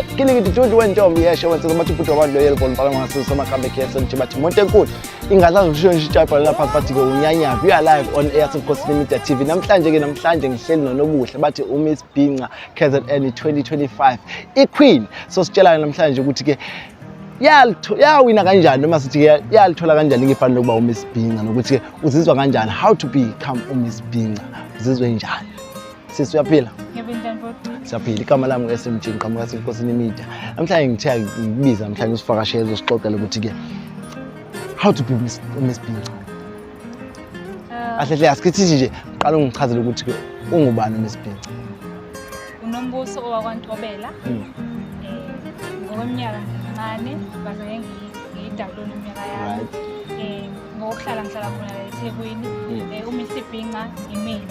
Kilikiti Dudu wentombi yesho wenza amathuphuthi abantu yelibona bhala ngasisi amakambe KSM nje bathi umuntu enkulu ingazazi ushonje itype lapha bathi ke unyanya we are live on air Khosi Media TV namhlanje ngihleli nonobuhle bathi uMiss Bhinqa KZN 2025 iQueen so sitshelana namhlanje ukuthi ke yawina kanjani noma sithi yalithola kanjani ngifanele ukuba uMiss Bhinqa nokuthi ke uzizwa kanjani how to become uMiss Bhinqa uzizwe njani sisi uyaphila siyaphila igama lami ngeSMG ngiqhamuka Khosi Media namhlanje ngithe ngibiza namhlanje usifakashele uzosixoxela ukuthi ke how to be uMiss Bhinqa ahle asikithi nje qala ungichazele ukuthi ke ungubani uMiss Bhinqa unombuso owakwaNtobela ngokweminyaka ngincane baze ngiyidawunload iminyaka yami ngokuhlala ngihlala khona la eThekwini uMiss Bhinqa imini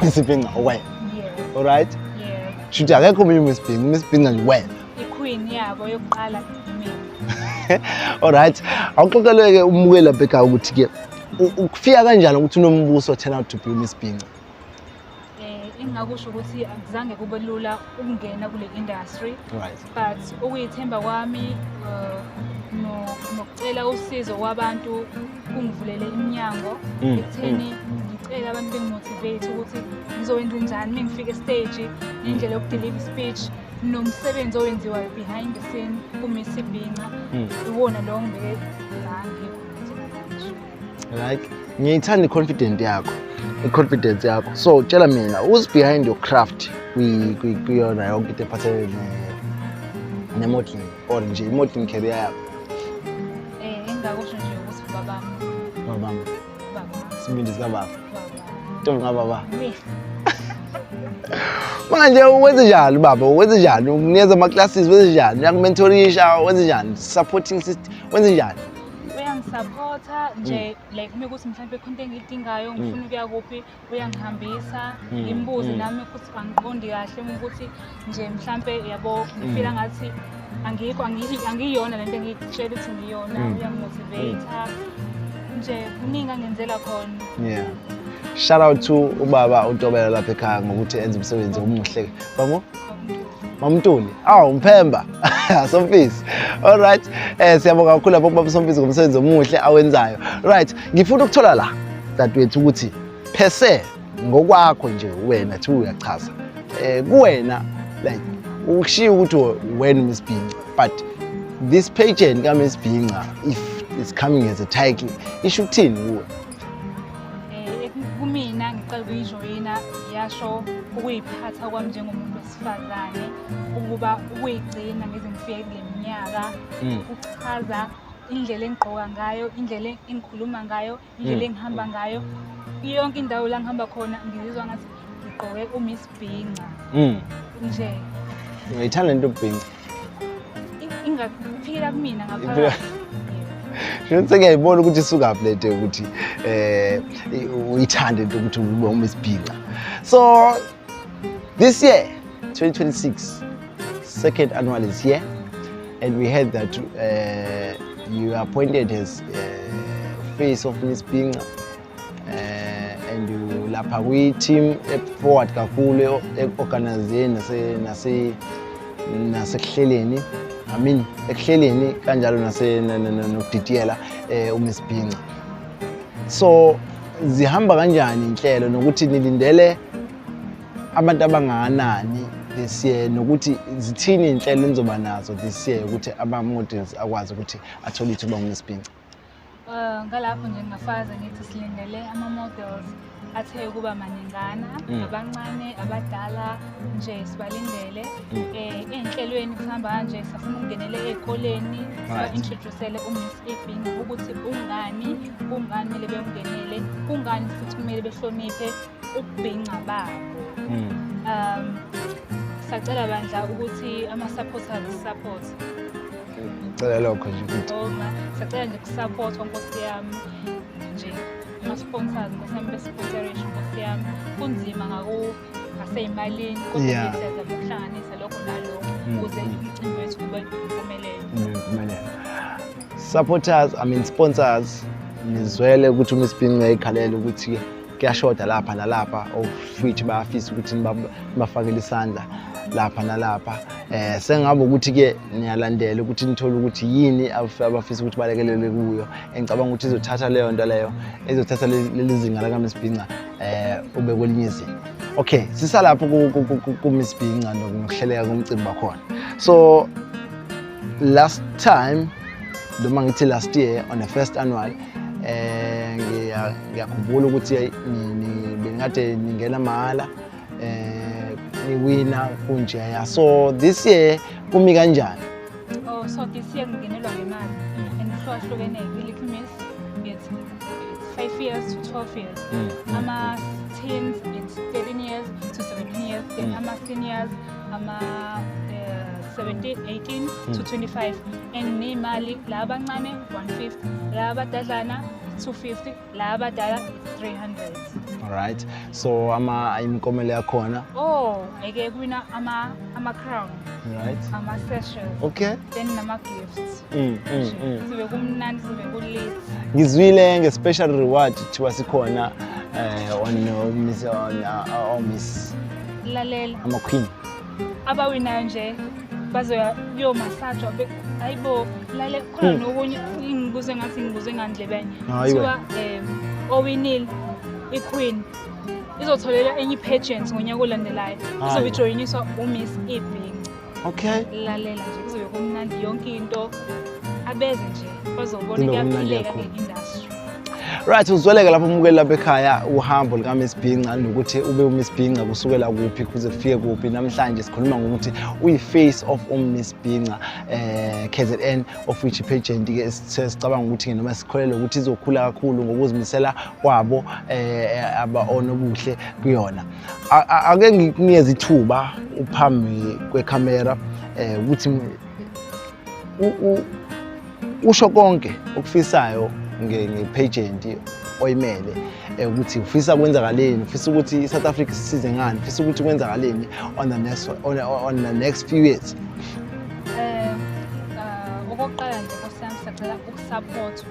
Miss Bhinqa wena yeah all right yeah shuthi akekho omunye uMiss Bhinqa nje wena iQueen yabo yokuqala imini all right awuxoxeleke umukela bheka ukuthi ke ukufika kanjani ukuthi unombuso turn out to be uMiss Bhinqa engakusho ukuthi akuzange kube lula ukungena kule industry right but ukuyithemba kwami nokucela usizo kwabantu kungivulele iminyango ekutheni ngicela abantu bengimotivate ukuthi ngizowenza njani mengifika stage indlela yokudeliver speech nomsebenzi owenziwa behind the scene kuMiss Bhinqa iwona lo ngibeke la right ngiyithanda i-confidence yakho so tshela mina who's behind your craft kuyona yonke into ephathelene ne-modeling or nje i-modeling career yakho engakusho nje ukuthi babami sibindi sikababa ntombi kababa manje wenze njani baba wenze njani unikeza ama-classes wenze njani uyakumentorisha wenze njani supporting system wenze njani uyangisupporta nje like uma kuthi mhlawumbe khona engidingayo ngifuna ukuya kuphi uyangihambisa ngimbuze nami futhi angiqondi kahle ukuthi nje mhlawumbe yabo ngifila ngathi angiyona lento engitshela ukuthi ngiyona uyangimotivate nje kuningi angenzela khona yeah shout out to ubaba uNtobela lapha ekhaya ngokuthi enza umsebenzi omuhle babo Mamtuli umphemba Somfisi all right siyabonga kakhulu lapho kubaba Somfisi ngomsebenzi omuhle awenzayo right ngifuna ukuthola la dadwethu ukuthi phese ngokwakho nje wena thi uyachaza kuwena like ukushiya ukuthi wena Miss Bhinqa but this pageant ka Miss Bhinqa if it's coming as a title isho ukuthini kuwe kumina ngiqala ukuyijoyina yasho ukuyiphatha kwami njengomuntu wesifazane ukuba ukuyigcina ngize ngifike kule minyaka uchaza indlela engigqoka ngayo indlela engikhuluma ngayo indlela engihamba ngayo yonke indawo la ngihamba khona ngizizwa ngathi ngigqoke uMiss Bhinqa nje ngiyithanda into Bhinqa ingafikela kumina ngapha Shonke ngiyayibona ukuthi isuka plate ukuthi uyithande into ukuthi ube uMiss Bhinqa so this year 2026 second annual is here and we heard that you are appointed as face of Miss Bhinqa and you lapha kwi team forward kakhulu eorganizeni nasekuhleleni I mean ekuhleleni kanjalo nokudidiyela uMiss Bhinqa so zihamba kanjani inhlelo nokuthi nilindele abantu abangakanani this year nokuthi zithini inhlelo enizoba nazo this year ukuthi ama models akwazi ukuthi athole ithuba uMiss Bhinqa ngalapho nje ngingafaza ngithi silindele ama models athe ukuba maningana abancane abadala nje sibalindele enhlelweni kuhamba kanje sifuna ukungenele ezikoleni introducele uMiss Bhinqa ukuthi kungani kumele bekungenele kungani futhi kumele behloniphe ubhinqa babo sacela bandla ukuthi ama supporters support cela lokho nje ukuthi sacela nje kusupport Nkosi yami nje ama-sponsors ngosami be-sponsoration Nkosi yami kunzima ngaseyimalini kodwa siyaza ukuhlanganisa lokho nalokho ukuze umcimbi wethu kube impumelelo supporters I mean sponsors nizwele ukuthi uMiss Bhinqa yayikhalela ukuthi kuyashoda lapha nalapha of which bayafisa ukuthi bafakele isandla lapha nalapha. Sengabe ukuthi ke niyalandela ukuthi nithole ukuthi yini abafisa ukuthi balekelele kuyo. Engicabanga ukuthi izothatha leyo nto leyo, izothatha leli zinga la Miss Bhinca ube kwelinye izinga. Okay, sisalapho ku Miss Bhinca nokuhleleka komcimbi bakhona. So last time, noma ngithi last year on the first annual, ngiyakhumbula ukuthi bengade ningena mahala niwina kunjeya. So this year kumi kanjani? Oh, so this year ngingenelwa ngemali and hlukahlukene Little Miss it's 5 years to 12 years. Ama teens it's 13 years to 17 years. Then ama seniors ama 17, 18 to 25. And nemali la abancane 150, la abadadlana 250, la abadala 300. All right. So imikomelo yakhona. Oh, ake kuwina ama crown. Right. Ama sessions. Okay. Then nama gifts. Sibe kumnandi sibe kulit. Ngizwile nge-special reward thiwa sikhona on Miss Lalela. Ama Queen. Abawina nje bazoya kuyo massage ayibo lale khona nokunye ngibuzwe ngandlebeni. Thiwa owinile iQueen izotholela enye pageant ngonyaka olandelayo. Izobe joiniswa uMiss Bhinca. Okay. Lalela nje kuzobe kumnandi yonke into abeze nje bazobona kuyaphileka ngeindustry. Right, uzweleke lapho umukeli lapha ekhaya uhambo lika Miss Bhinca nokuthi ube uMiss Bhinca kusukela kuphi kuze kufike kuphi. Namhlanje sikhuluma ngokuthi uyi-face of Miss Bhinca KZN of which pageant ke sicabanga ukuthi noma sikholele ukuthi izokhula kakhulu ngokuzimisela kwabo onobuhle kuyona. Ake nginikeze ithuba uphambi kwecamera ukuthi usho konke okufisayo ngepageant oyimele ukuthi ufisa kwenzakaleni, ufisa ukuthi South Africa sisize ngani, ufisa ukuthi kwenzakaleni on the next few years. Okokuqala nje Nkosi yami sicela ukusupport.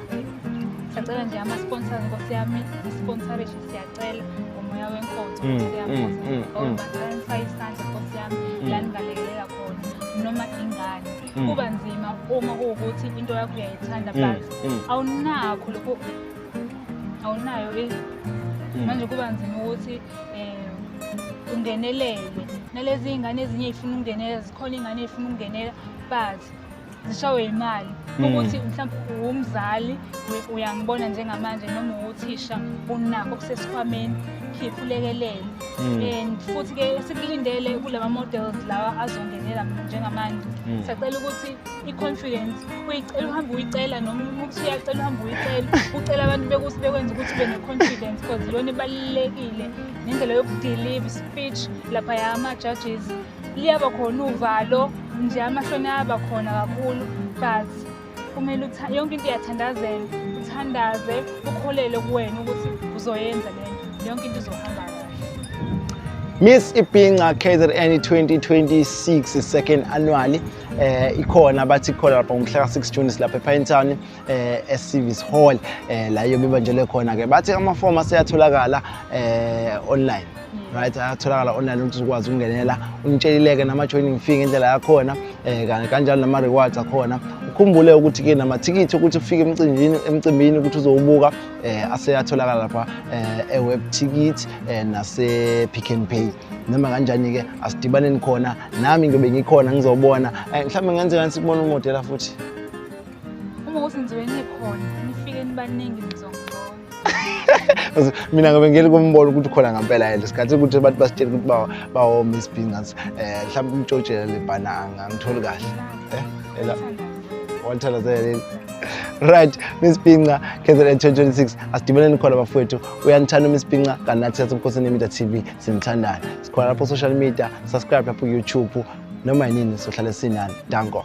Sicela nje ama-sponsors Nkosi yami, i-sponsorship siyacela ngomoya wenkonzo Nkosi yami. Awubanjani isandla Nkosi yami la ningalekelela khona noma ingane. Kuba nzima uma kuwukuthi into yakho uyayithanda but awunakho lokho awunayo manje kuba nzima ukuthi ungenelele nalezi ingane ezinye ezifuna ukungenela, zikhona ingane ezifuna ukungenela but zishawe imali ukuthi mhlawumbe umzali uyangibona njengamanje noma uthisha unakho kusesikhwameni khipha ulekelele. And futhi ke sikulindele kulama models lawa azongenela njengamanje. Sicela ukuthi i-confidence uyicela uhambe uyicela noma ukuthi uyacela uhambe uyicela ucela abantu bekuthi bekwenza ukuthi ube ne-confidence because yona ibalulekile nendlela yokudeliver speech lapha yama judges liyaba khona uvalo nje amahloni aba khona kakhulu but kumele yonke into iyathandazela uthandaze ukholele kuwena ukuthi uzoyenza lento yonke into izohamba kahle. Miss Bhinca KZN 2026 second annual ikhona bathi ikhona lapha ngomhla ka6 June lapha ePine Town eService Hall la yobebanjele khona ke bathi amaform aseyatholakala online. Right, ayatholakala online ukuthi ukwazi ukungenela unitshelileke nama joining fee ngendlela yakhona kanjalo nama rewards akhona. Ukhumbule ukuthi ke namathikithi ukuthi ufike emcimbini ukuthi uzowubuka aseyatholakala lapha eweb ticket nase Pick n Pay. Noma kanjani ke asidibaneni khona nami ngibe ngikhona ngizobona mhlawumbe ngenze ngani sikubona umodela futhi uma kusenziweni khona nifike nibaningi nizongibona. Mina ngabe ngeli kumbono ukuthi khona ngempela yena isikhathi ukuthi abantu basitshela ukuthi bawo Miss Bhinca mhlawumbe umtshotshela lebhana angangitholi kahle ela wathela zele. Right, Miss Bhinca KZN 2026 asidibaneni khona bafowethu. Uyanithanda Miss Bhinca kanti nathi siyasemkhosini media TV sinithandana. Sikhona lapho social media, subscribe lapho YouTube noma yini sohlala sinani. Danko.